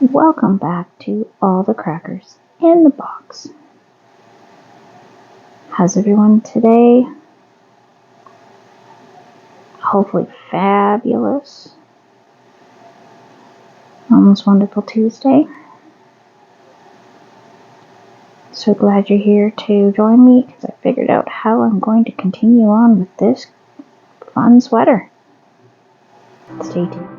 Welcome back to All the Crackers in the Box. How's everyone today? Hopefully fabulous. Almost wonderful Tuesday. So glad you're here to join me because I figured out how I'm going to continue on with this fun sweater. Stay tuned.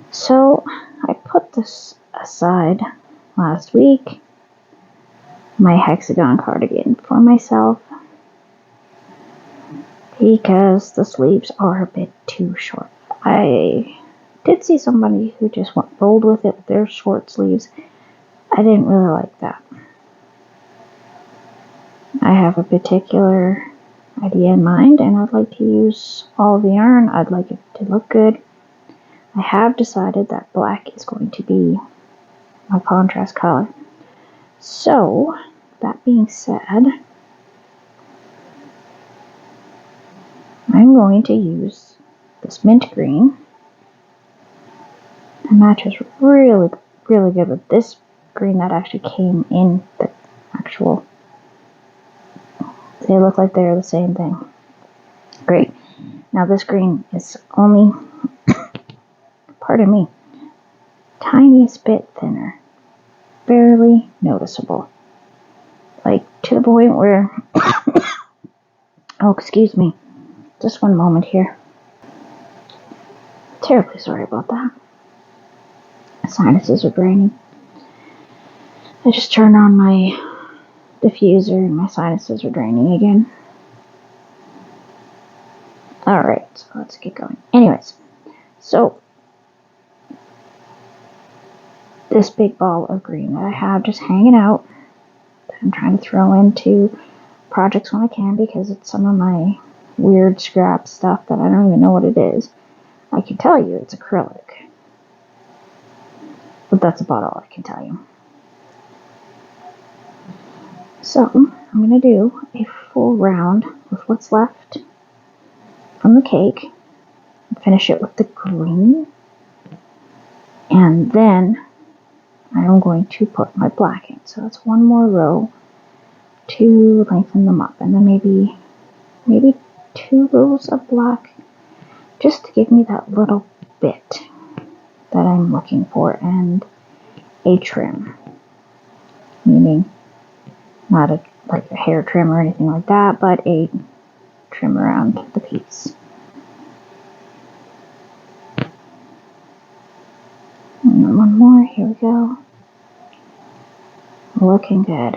So I put this aside last week, my hexagon cardigan for myself, because the sleeves are a bit too short. I did see somebody who just rolled with it with their short sleeves. I didn't really like that. I have a particular idea in mind, and I'd like to use all the yarn. I'd like it to look good. I have decided that black is going to be my contrast color. So, that being said, I'm going to use this mint green. It matches really, really good with this green that actually came in the actual. They look like they're the same thing. Great. Now this green is only, pardon me, tiniest bit thinner. Barely noticeable. Like to the point where, oh excuse me, just one moment here. Terribly sorry about that. My sinuses are draining. I just turned on my diffuser and my sinuses are draining again. Alright, so let's get going. Anyways, so this big ball of green that I have just hanging out, that I'm trying to throw into projects when I can because it's some of my weird scrap stuff that I don't even know what it is. I can tell you it's acrylic. But that's about all I can tell you. So, I'm going to do a full round with what's left from the cake. Finish it with the green. And then I'm going to put my black in. So that's one more row to lengthen them up. And then maybe 2 rows of black just to give me that little bit that I'm looking for. And a trim. Meaning not like a hair trim or anything like that, but a trim around the piece. And one more, here we go. Looking good.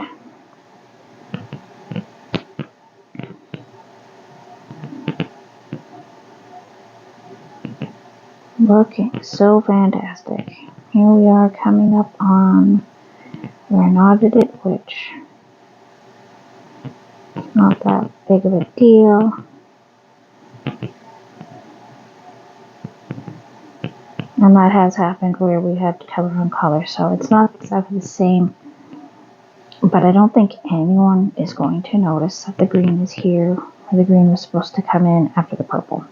Looking so fantastic. Here we are coming up on where I knotted it, which is not that big of a deal. And that has happened where we had to tell the wrong color, so it's not exactly the same. But I don't think anyone is going to notice that the green is here, where the green was supposed to come in after the purple.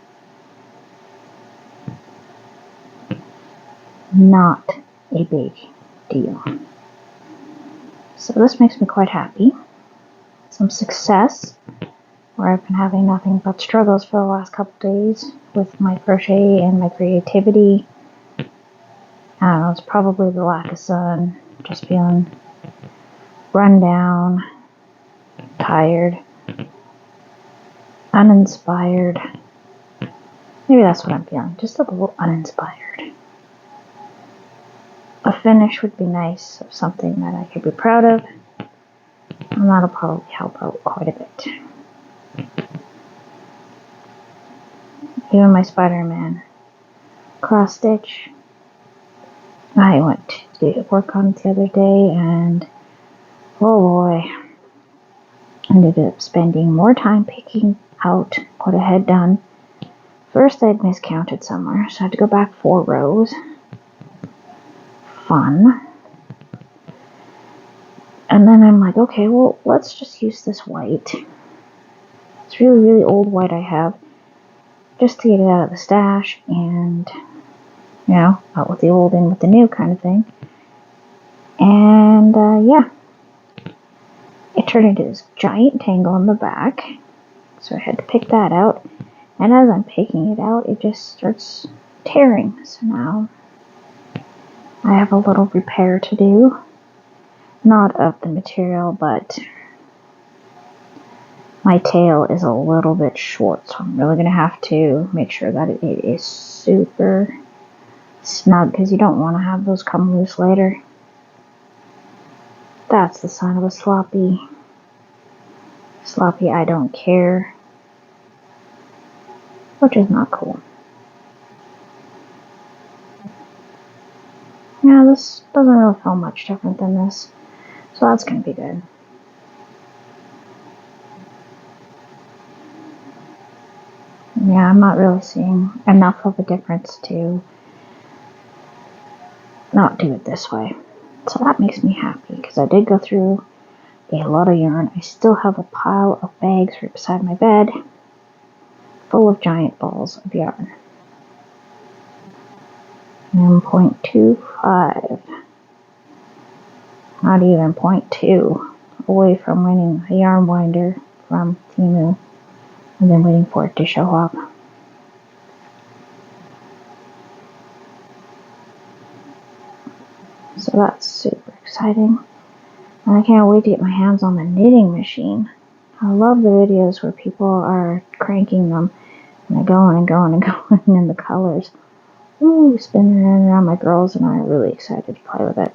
Not a big deal. So this makes me quite happy. Some success, where I've been having nothing but struggles for the last couple days with my crochet and my creativity. I don't know, it's probably the lack of sun, just feeling run down, tired, uninspired. Maybe that's what I'm feeling, just a little uninspired. A finish would be nice of something that I could be proud of, and that'll probably help out quite a bit. Even my Spider-Man cross stitch, I went to work on it the other day, and oh boy, I ended up spending more time picking out what I had done. First, I'd miscounted somewhere, so I had to go back 4 rows. Fun. And then I'm like, okay, well, let's just use this white. It's really, really old white I have, just to get it out of the stash, and, you know, out with the old, in with the new kind of thing. And, yeah. It turned into this giant tangle in the back, so I had to pick that out. And as I'm picking it out, it just starts tearing. So now I have a little repair to do. Not of the material, but my tail is a little bit short, so I'm really going to have to make sure that it is super snug, because you don't want to have those come loose later. That's the sign of a sloppy I don't care, which is not cool. Yeah, this doesn't really feel much different than this, so that's going to be good. Yeah, I'm not really seeing enough of a difference to not do it this way. So that makes me happy, because I did go through a lot of yarn. I still have a pile of bags right beside my bed full of giant balls of yarn. 1.25, not even 0.2 away from winning a yarn winder from Temu, and then waiting for it to show up. So that's super exciting. And I can't wait to get my hands on the knitting machine. I love the videos where people are cranking them and they're going and going and going in the colors. Ooh, spinning around. My girls and I are really excited to play with it.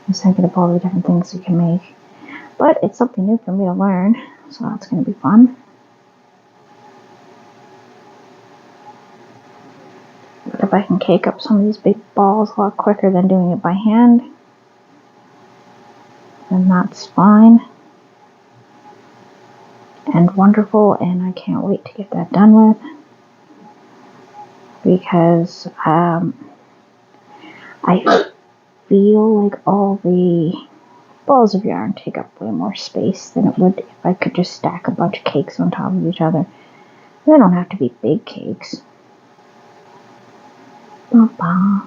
I was thinking of all the different things you can make. But it's something new for me to learn, so that's going to be fun. But if I can cake up some of these big balls a lot quicker than doing it by hand, then that's fine and wonderful, and I can't wait to get that done with, because I feel like all the balls of yarn take up way more space than it would if I could just stack a bunch of cakes on top of each other. They don't have to be big cakes. Ba-ba.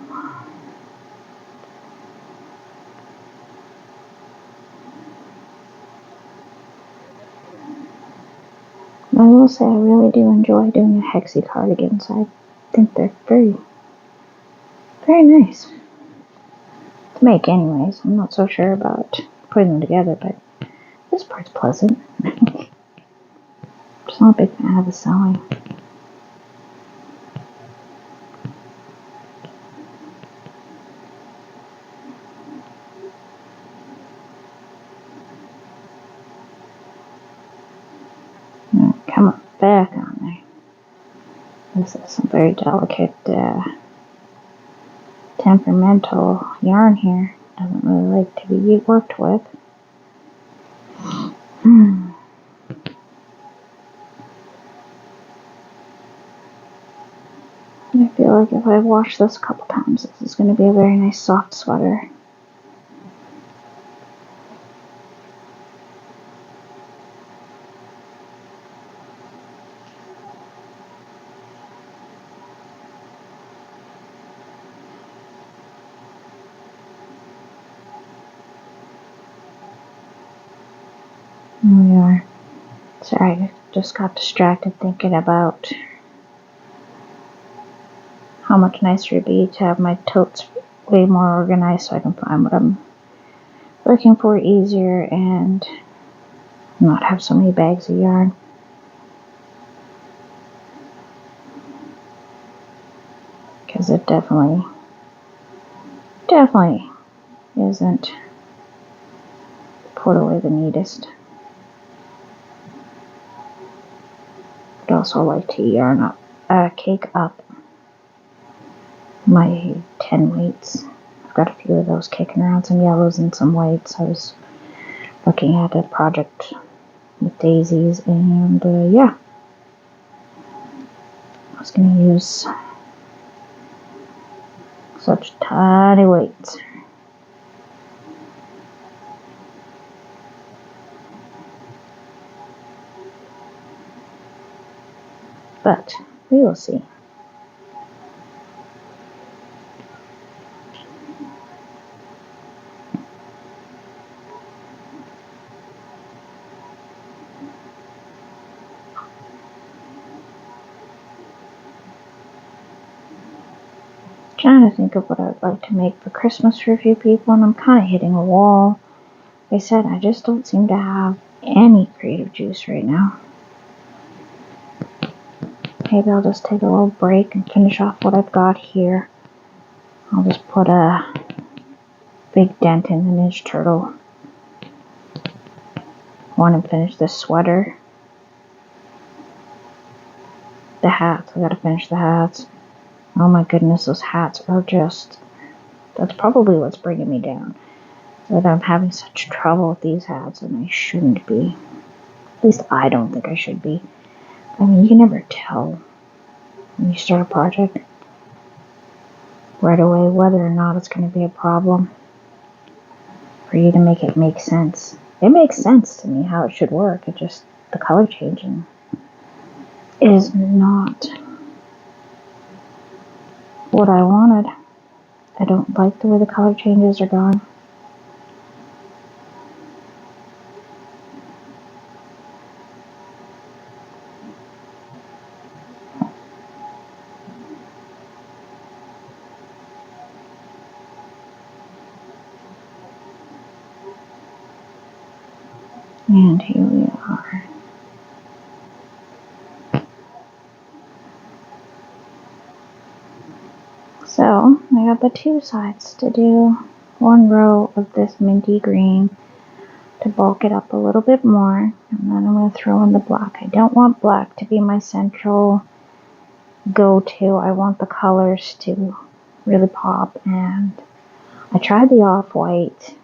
I will say I really do enjoy doing a hexy cardigans. I think they're very, very nice to make anyways. I'm not so sure about putting them together, but this part's pleasant. Just not a big fan of the sewing. Come on, back on there. This is some very delicate, temperamental yarn here. Doesn't really like to be worked with. I feel like if I wash this a couple times, this is going to be a very nice soft sweater. Here we are. Sorry, I just got distracted thinking about how much nicer it'd be to have my totes way more organized so I can find what I'm looking for easier and not have so many bags of yarn. Because it definitely isn't put away the neatest. also like to yarn up, cake up my 10 weights. I've got a few of those kicking around, some yellows and some whites. I was looking at a project with daisies, and yeah, I was going to use such tiny weights. But we will see. Trying to think of what I would like to make for Christmas for a few people, and I'm kind of hitting a wall. Like I said, I just don't seem to have any creative juice right now. Maybe I'll just take a little break and finish off what I've got here. I'll just put a big dent in the Ninja Turtle one and finish this sweater. The hats, I gotta finish the hats. Oh my goodness, those hats are just, that's probably what's bringing me down. That I'm having such trouble with these hats, and I shouldn't be. At least I don't think I should be. I mean, you can never tell when you start a project right away whether or not it's going to be a problem for you to make it make sense. It makes sense to me how it should work. It just, the color changing is not what I wanted. I don't like the way the color changes are going. And here we are. So, I got the two sides to do. One row of this minty green to bulk it up a little bit more, and then I'm going to throw in the black. I don't want black to be my central go-to. I want the colors to really pop, and I tried the off-white,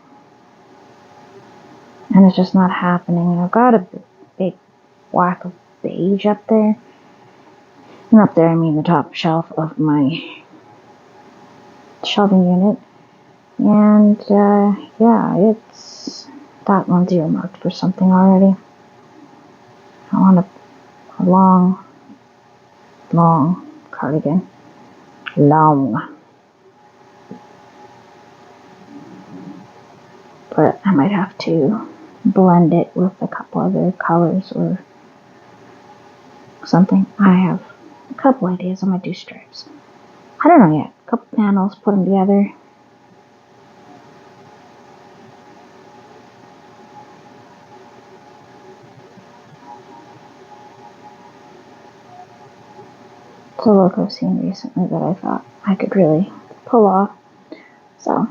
and it's just not happening. And I've got a big whack of beige up there. And up there, I mean the top shelf of my shelving unit. And yeah, it's, that one's earmarked for something already. I want a long cardigan. Long. But I might have to blend it with a couple other colors or something. I have a couple ideas. I might do stripes. I don't know yet. A couple panels, put them together. It's a look I've seen recently that I thought I could really pull off. So,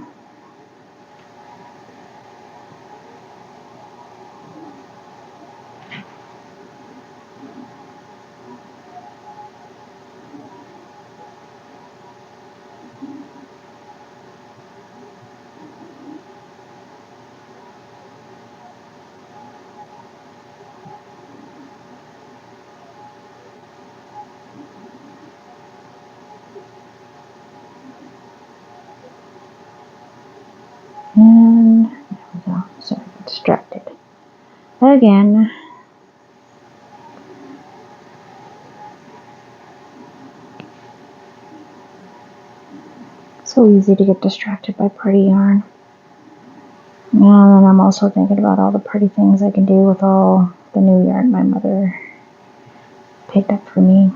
and there we go. Sorry, I got distracted again. So easy to get distracted by pretty yarn. And then I'm also thinking about all the pretty things I can do with all the new yarn my mother picked up for me.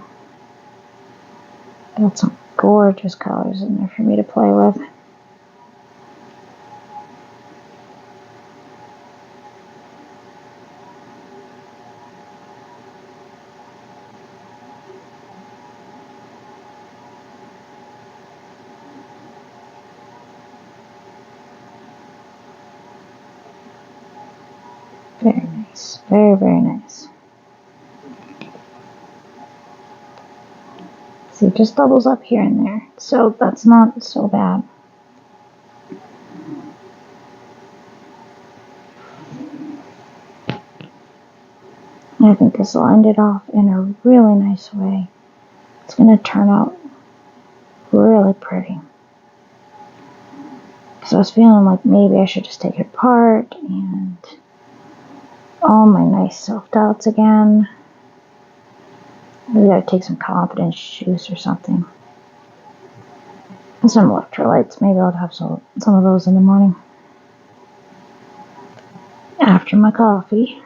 Got some gorgeous colors in there for me to play with. Very nice. Very, very nice. See, it just doubles up here and there. So that's not so bad. I think this will end it off in a really nice way. It's going to turn out really pretty. So I was feeling like maybe I should just take it apart and all my nice self-doubts again. Maybe I take some confidence juice or something. And some electrolytes. Maybe I'll have some of those in the morning. After my coffee.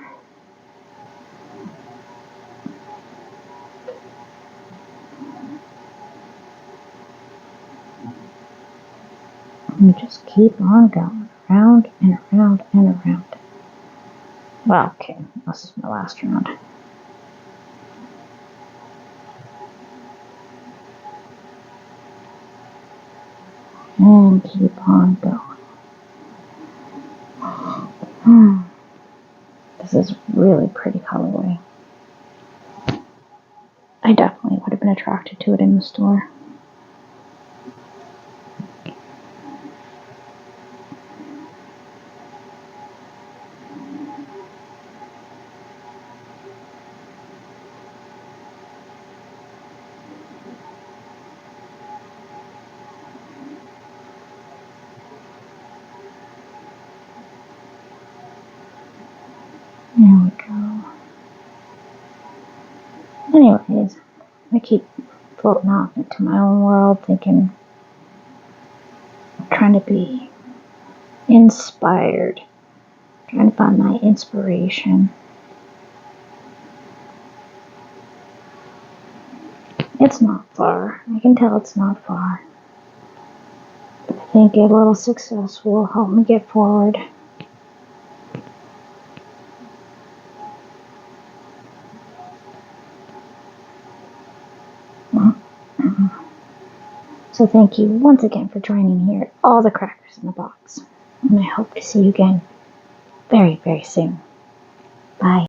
And just keep on going. Around and around and around. Well, okay. This is my last round. And keep on going. This is really pretty colorway. I definitely would have been attracted to it in the store. There we go. Anyways, I keep floating off into my own world thinking, trying to be inspired, trying to find my inspiration. It's not far. I can tell it's not far. But I think a little success will help me get forward. So thank you once again for joining here at All the Crackers in the Box. And I hope to see you again very, very soon. Bye.